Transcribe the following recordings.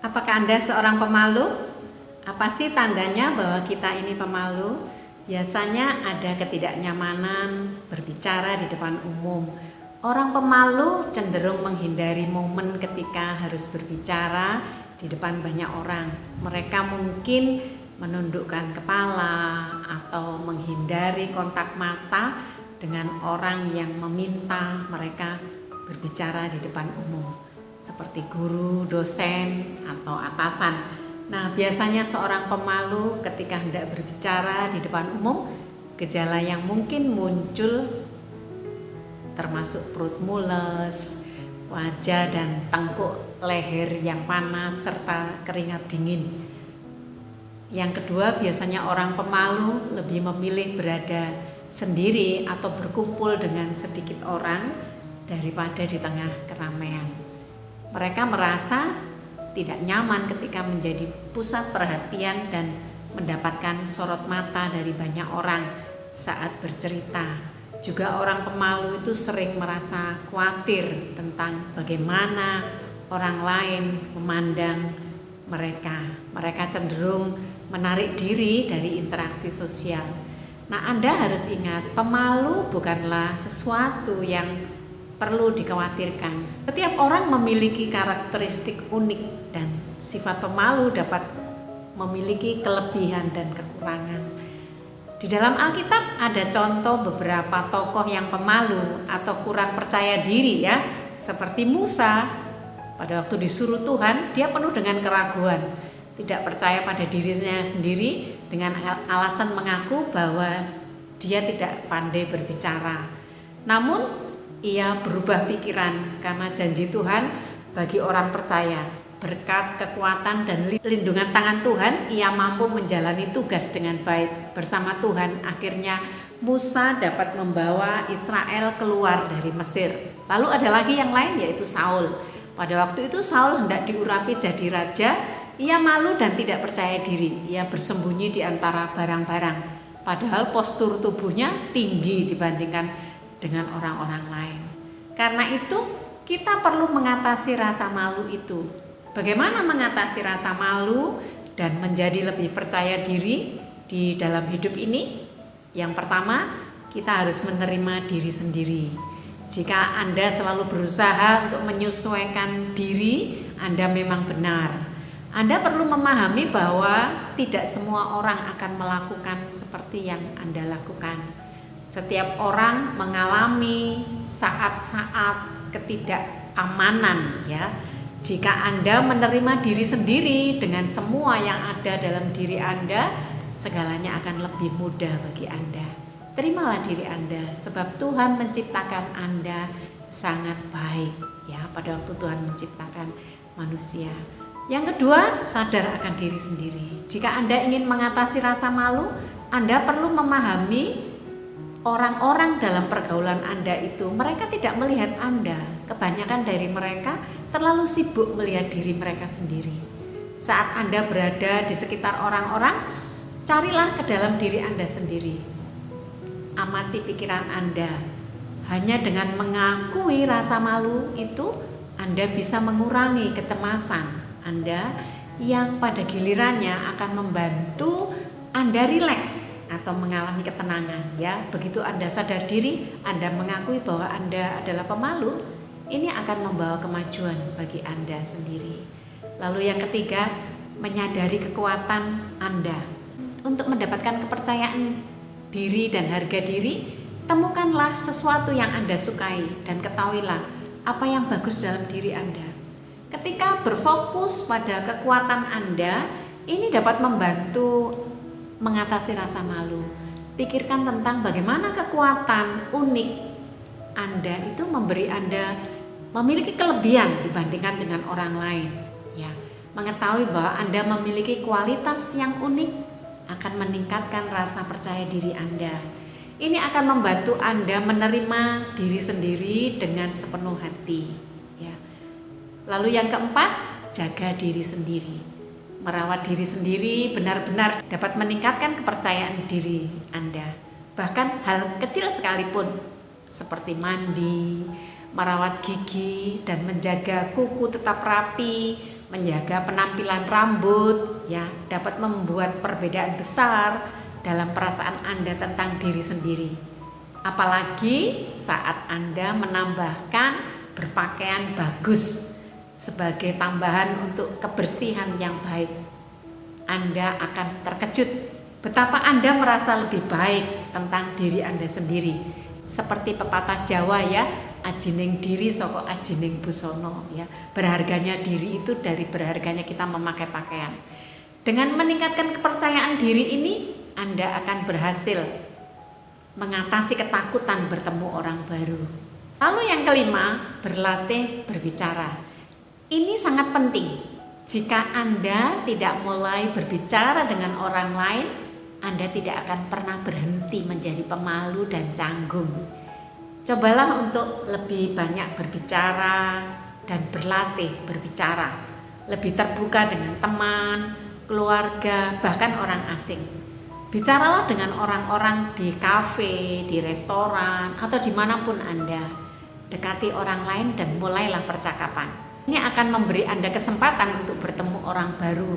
Apakah Anda seorang pemalu? Apa sih tandanya bahwa kita ini pemalu? Biasanya ada ketidaknyamanan berbicara di depan umum. Orang pemalu cenderung menghindari momen ketika harus berbicara di depan banyak orang. Mereka mungkin menundukkan kepala atau menghindari kontak mata dengan orang yang meminta mereka berbicara di depan umum, seperti guru, dosen, atau atasan. Nah, biasanya seorang pemalu ketika hendak berbicara di depan umum, gejala yang mungkin muncul termasuk perut mules, wajah dan tengkuk leher yang panas, serta keringat dingin. Yang kedua, biasanya orang pemalu lebih memilih berada sendiri atau berkumpul dengan sedikit orang daripada di tengah keramaian. Mereka merasa tidak nyaman ketika menjadi pusat perhatian dan mendapatkan sorot mata dari banyak orang saat bercerita. Juga orang pemalu itu sering merasa khawatir tentang bagaimana orang lain memandang mereka. Mereka cenderung menarik diri dari interaksi sosial. Nah, Anda harus ingat, pemalu bukanlah sesuatu yang perlu dikhawatirkan. Setiap orang memiliki karakteristik unik dan sifat pemalu dapat memiliki kelebihan dan kekurangan. Di dalam Alkitab ada contoh beberapa tokoh yang pemalu atau kurang percaya diri ya, seperti Musa. Pada waktu disuruh Tuhan, dia penuh dengan keraguan, tidak percaya pada dirinya sendiri dengan alasan mengaku bahwa dia tidak pandai berbicara. Namun ia berubah pikiran karena janji Tuhan bagi orang percaya. Berkat kekuatan dan lindungan tangan Tuhan, ia mampu menjalani tugas dengan baik bersama Tuhan. Akhirnya Musa dapat membawa Israel keluar dari Mesir. Lalu ada lagi yang lain, yaitu Saul. Pada waktu itu Saul hendak diurapi jadi raja. Ia malu dan tidak percaya diri. Ia bersembunyi di antara barang-barang. Padahal postur tubuhnya tinggi dibandingkan dengan orang-orang lain. Karena itu kita perlu mengatasi rasa malu itu. Bagaimana mengatasi rasa malu dan menjadi lebih percaya diri di dalam hidup ini? Yang pertama, kita harus menerima diri sendiri. Jika Anda selalu berusaha untuk menyesuaikan diri, Anda memang benar. Anda perlu memahami bahwa tidak semua orang akan melakukan seperti yang Anda lakukan. Setiap orang mengalami saat-saat ketidakamanan ya. Jika Anda menerima diri sendiri dengan semua yang ada dalam diri Anda, segalanya akan lebih mudah bagi Anda. Terimalah diri Anda, sebab Tuhan menciptakan Anda sangat baik ya pada waktu Tuhan menciptakan manusia. Yang kedua, sadar akan diri sendiri. Jika Anda ingin mengatasi rasa malu, Anda perlu memahami orang-orang dalam pergaulan Anda itu, mereka tidak melihat Anda. Kebanyakan dari mereka terlalu sibuk melihat diri mereka sendiri. Saat Anda berada di sekitar orang-orang, carilah ke dalam diri Anda sendiri. Amati pikiran Anda. Hanya dengan mengakui rasa malu itu, Anda bisa mengurangi kecemasan Anda yang pada gilirannya akan membantu Anda rileks atau mengalami ketenangan ya. Begitu Anda sadar diri, Anda mengakui bahwa Anda adalah pemalu, ini akan membawa kemajuan bagi Anda sendiri. Lalu yang ketiga, menyadari kekuatan Anda. Untuk mendapatkan kepercayaan diri dan harga diri, temukanlah sesuatu yang Anda sukai dan ketahuilah apa yang bagus dalam diri Anda. Ketika berfokus pada kekuatan Anda, ini dapat membantu mengatasi rasa malu. Pikirkan tentang bagaimana kekuatan unik Anda itu memberi Anda memiliki kelebihan dibandingkan dengan orang lain ya. Mengetahui bahwa Anda memiliki kualitas yang unik akan meningkatkan rasa percaya diri Anda. Ini akan membantu Anda menerima diri sendiri dengan sepenuh hati ya. Lalu yang keempat, jaga diri sendiri. Merawat diri sendiri benar-benar dapat meningkatkan kepercayaan diri Anda. Bahkan hal kecil sekalipun seperti mandi, merawat gigi dan menjaga kuku tetap rapi, menjaga penampilan rambut, ya, dapat membuat perbedaan besar dalam perasaan Anda tentang diri sendiri. Apalagi saat Anda menambahkan berpakaian bagus sebagai tambahan untuk kebersihan yang baik. Anda akan terkejut betapa Anda merasa lebih baik tentang diri Anda sendiri. Seperti pepatah Jawa, ya, ajining diri soko ajining busono, ya. Berharganya diri itu dari berharganya kita memakai pakaian. Dengan meningkatkan kepercayaan diri ini, Anda akan berhasil mengatasi ketakutan bertemu orang baru. Lalu yang kelima, berlatih berbicara. Ini sangat penting. Jika Anda tidak mulai berbicara dengan orang lain, Anda tidak akan pernah berhenti menjadi pemalu dan canggung. Cobalah untuk lebih banyak berbicara dan berlatih berbicara. Lebih terbuka dengan teman, keluarga, bahkan orang asing. Bicaralah dengan orang-orang di kafe, di restoran, atau dimanapun Anda. Dekati orang lain dan mulailah percakapan. Ini akan memberi Anda kesempatan untuk bertemu orang baru,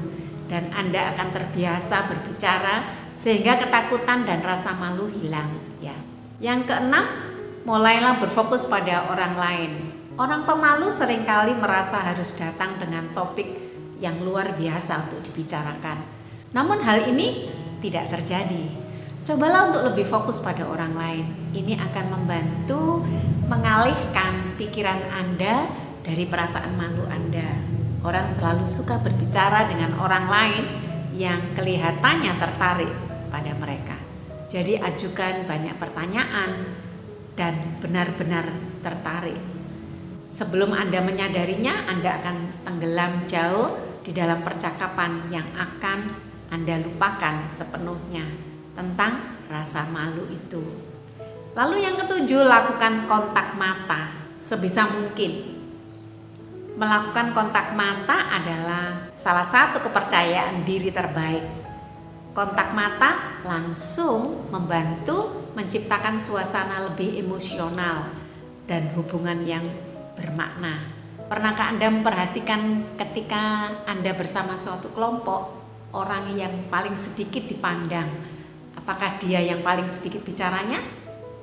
dan Anda akan terbiasa berbicara sehingga ketakutan dan rasa malu hilang, ya. Yang keenam, mulailah berfokus pada orang lain. Orang pemalu seringkali merasa harus datang dengan topik yang luar biasa untuk dibicarakan. Namun hal ini tidak terjadi. Cobalah untuk lebih fokus pada orang lain. Ini akan membantu mengalihkan pikiran Anda dari perasaan malu Anda. Orang selalu suka berbicara dengan orang lain yang kelihatannya tertarik pada mereka. Jadi ajukan banyak pertanyaan dan benar-benar tertarik. Sebelum Anda menyadarinya, Anda akan tenggelam jauh di dalam percakapan yang akan Anda lupakan sepenuhnya tentang rasa malu itu. Lalu yang ketujuh, lakukan kontak mata sebisa mungkin. Melakukan kontak mata adalah salah satu kepercayaan diri terbaik. Kontak mata langsung membantu menciptakan suasana lebih emosional dan hubungan yang bermakna. Pernahkah Anda memperhatikan ketika Anda bersama suatu kelompok, orang yang paling sedikit dipandang, apakah dia yang paling sedikit bicaranya?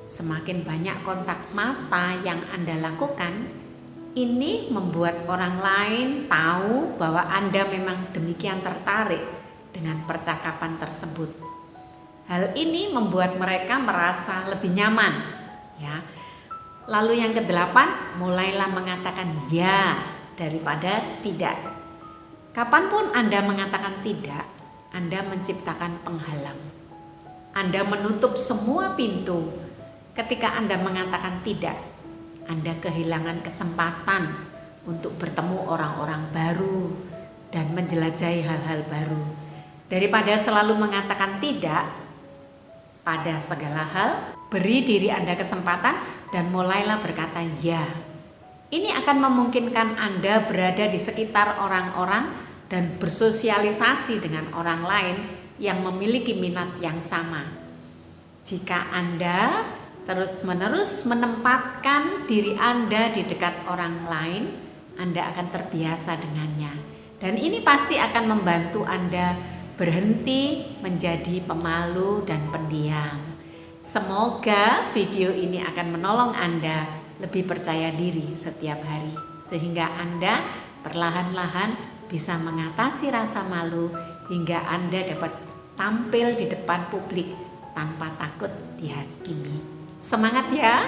Semakin banyak kontak mata yang Anda lakukan, ini membuat orang lain tahu bahwa Anda memang demikian tertarik dengan percakapan tersebut. Hal ini membuat mereka merasa lebih nyaman, ya. Lalu yang kedelapan, mulailah mengatakan ya daripada tidak. Kapanpun Anda mengatakan tidak, Anda menciptakan penghalang. Anda menutup semua pintu. Ketika Anda mengatakan tidak, Anda kehilangan kesempatan untuk bertemu orang-orang baru dan menjelajahi hal-hal baru. Daripada selalu mengatakan tidak pada segala hal, beri diri Anda kesempatan dan mulailah berkata ya. Ini akan memungkinkan Anda berada di sekitar orang-orang dan bersosialisasi dengan orang lain yang memiliki minat yang sama. Jika Anda terus-menerus menempatkan diri Anda di dekat orang lain, Anda akan terbiasa dengannya. Dan ini pasti akan membantu Anda berhenti menjadi pemalu dan pendiam. Semoga video ini akan menolong Anda lebih percaya diri setiap hari, sehingga Anda perlahan-lahan bisa mengatasi rasa malu hingga Anda dapat tampil di depan publik tanpa takut dihakimi. Semangat ya!